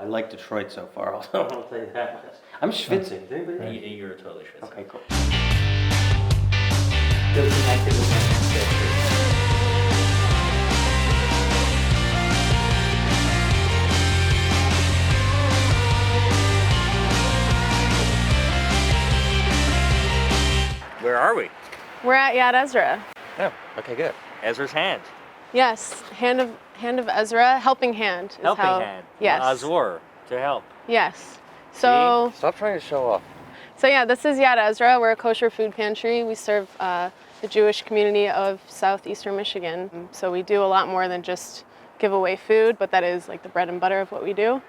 I like Detroit so far, I'll tell you that much. I'm schwitzing. Is anybody else? You're totally schwitzing. Okay, cool. Feel connected with my ancestors. Where are we? We're at Yad Ezra. Oh, okay, good. Ezra's hand. Yes, hand of Ezra, helping hand. Is Helping how, hand. Yes. Azor, to help. Yes. So. Stop trying to show off. So yeah, this is Yad Ezra. We're a kosher food pantry. We serve the Jewish community of southeastern Michigan. So we do a lot more than just give away food, but that is like the bread and butter of what we do.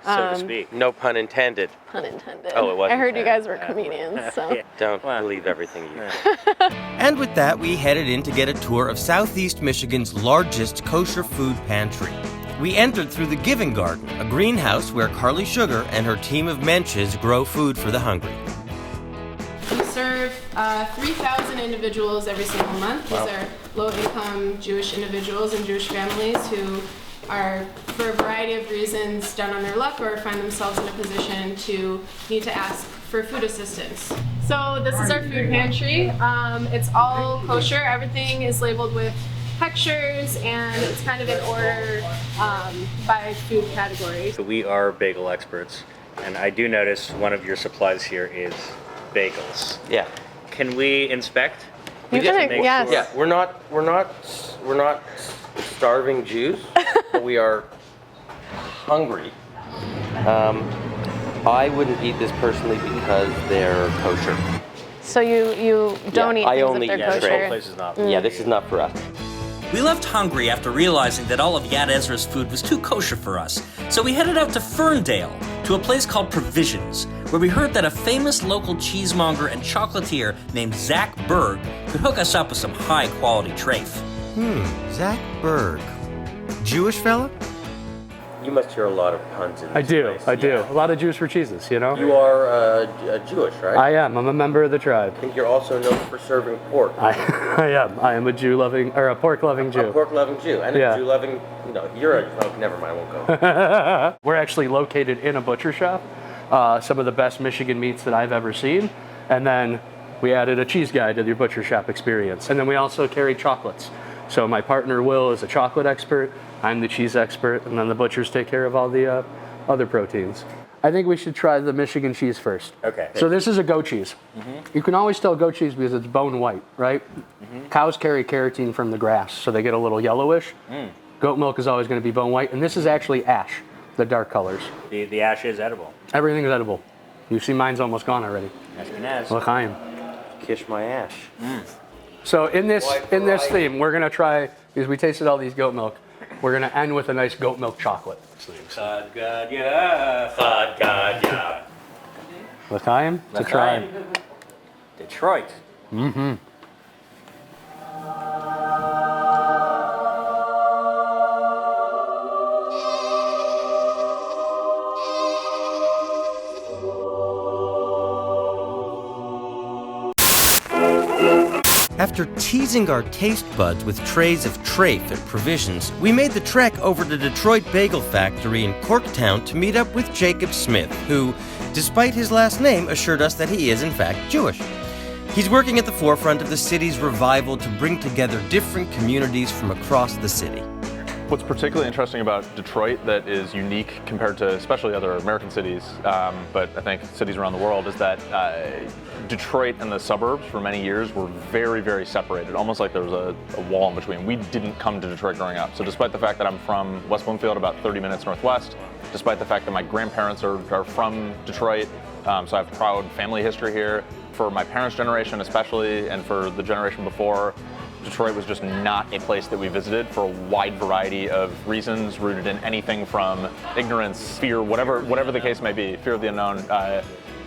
So to speak. No pun intended. Pun intended. Oh, it wasn't. I heard you guys were comedians, so. Yeah. Don't Well. believe everything you And with that, we headed in to get a tour of Southeast Michigan's largest kosher food pantry. We entered through the Giving Garden, a greenhouse where Carly Sugar and her team of menschs grow food for the hungry. We serve 3,000 individuals every single month. These are low-income Jewish individuals and Jewish families who are, for a variety of reasons, down on their luck or find themselves in a position to need to ask for food assistance. So this is our food pantry. It's all kosher. Everything is labeled with textures, and it's kind of in order by food category. So we are bagel experts, and I do notice one of your supplies here is bagels. Yeah. Can we inspect? You Just to can, make yes. sure. Yeah, we're not starving Jews, but we are hungry. I wouldn't eat this personally because they're kosher. So you don't eat I things only if eat they're Yeah, this kosher. whole place is not. Yeah, this is not for us. We left hungry after realizing that all of Yad Ezra's food was too kosher for us, so we headed out to Ferndale, to a place called Provisions, where we heard that a famous local cheesemonger and chocolatier named Zach Berg could hook us up with some high-quality treif. Zach Berg. Jewish fella? You must hear a lot of puns in this I do. place. I do. Yeah. A lot of Jews for cheeses, you know? You are Jewish, right? I am. I'm a member of the tribe. I think you're also known for serving pork. I am. I am a Jew-loving, or a pork-loving Jew. A pork-loving Jew. And Yeah. a Jew-loving, you're a, oh, never mind, I won't go. We're actually located in a butcher shop. Some of the best Michigan meats that I've ever seen. And then we added a cheese guide to your butcher shop experience. And then we also carry chocolates. So my partner Will is a chocolate expert. I'm the cheese expert, and then the butchers take care of all the other proteins. I think we should try the Michigan cheese first. Okay. So this is a goat cheese. You can always tell goat cheese because it's bone white, right? Cows carry keratin from the grass, so they get a little yellowish. Goat milk is always going to be bone white, and this is actually ash, the dark colors. The ash is edible. Everything is edible. You see mine's almost gone already. L'chaim. Kiss my ash. So in this variety. theme, we're going to try, because we tasted all these goat milk, we're going to end with a nice goat milk chocolate. Chad God, yeah. Chad God, yeah. L'chaim, to try. Detroit. After teasing our taste buds with trays of treif at Provisions, we made the trek over to Detroit Bagel Factory in Corktown to meet up with Jacob Smith, who, despite his last name, assured us that he is in fact Jewish. He's working at the forefront of the city's revival to bring together different communities from across the city. What's particularly interesting about Detroit that is unique compared to especially other American cities, but I think cities around the world, is that Detroit and the suburbs for many years were very, very separated, almost like there was a wall in between. We didn't come to Detroit growing up. So despite the fact that I'm from West Bloomfield, about 30 minutes northwest, despite the fact that my grandparents are from Detroit, so I have proud family history here. For my parents' generation especially, and for the generation before, Detroit was just not a place that we visited for a wide variety of reasons, rooted in anything from ignorance, fear, whatever the case may be, fear of the unknown.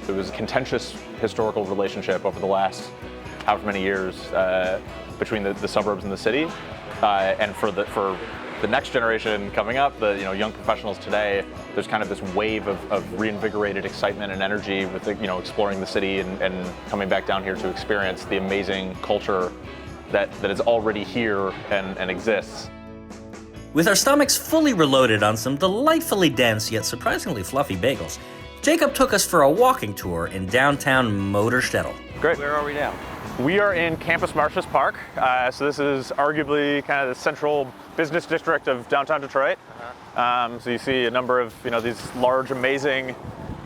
It was a contentious historical relationship over the last however many years between the suburbs and the city. And for the next generation coming up, the young professionals today, there's kind of this wave of reinvigorated excitement and energy with exploring the city and coming back down here to experience the amazing culture that is already here and exists. With our stomachs fully reloaded on some delightfully dense yet surprisingly fluffy bagels, Jacob took us for a walking tour in downtown Mongers Provisions. Great. Where are we now? We are in Campus Martius Park. So this is arguably kind of the central business district of downtown Detroit. So you see a number of these large, amazing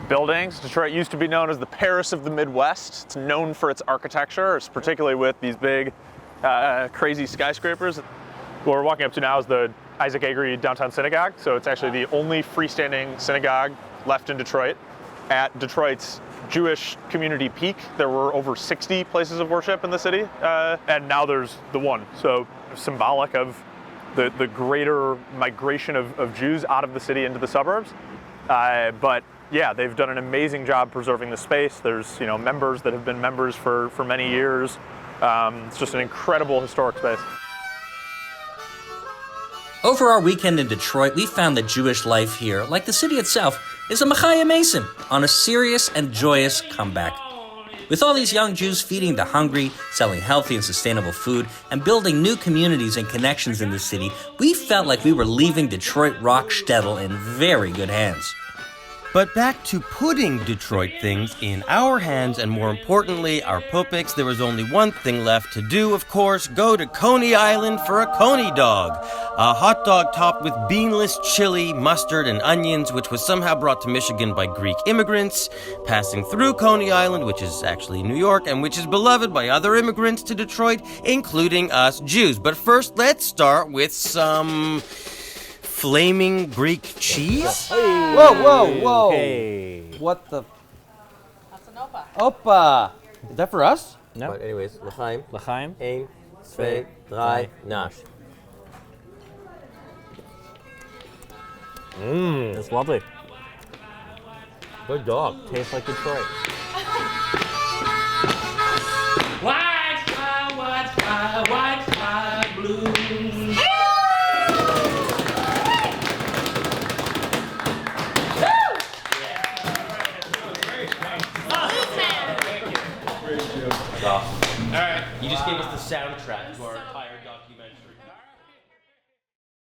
buildings. Detroit used to be known as the Paris of the Midwest. It's known for its architecture, particularly with these big, crazy skyscrapers. What we're walking up to now is the Isaac Agri Downtown Synagogue. So it's actually the only freestanding synagogue left in Detroit. At Detroit's Jewish community peak, there were over 60 places of worship in the city, and now there's the one. So symbolic of the greater migration of Jews out of the city into the suburbs. But yeah, they've done an amazing job preserving the space. There's members that have been members for many years. It's just an incredible historic space. Over our weekend in Detroit, we found that Jewish life here, like the city itself, is a Machaya Mason on a serious and joyous comeback. With all these young Jews feeding the hungry, selling healthy and sustainable food, and building new communities and connections in the city, we felt like we were leaving Detroit ROCK SHTETL in very good hands. But back to putting Detroit things in our hands, and more importantly, our pupiks, there was only one thing left to do, of course, go to Coney Island for a Coney dog. A hot dog topped with beanless chili, mustard, and onions, which was somehow brought to Michigan by Greek immigrants, passing through Coney Island, which is actually New York, and which is beloved by other immigrants to Detroit, including us Jews. But first, let's start with some flaming Greek cheese? Hey. Whoa. Hey. What the? That's an opa. Opa! Is that for us? No. But anyways, l'chaim. L'chaim. 1, 2, 3, nash. It's lovely. Good dog. Tastes like Detroit. White sky, blue. All right, you just gave us the soundtrack to our entire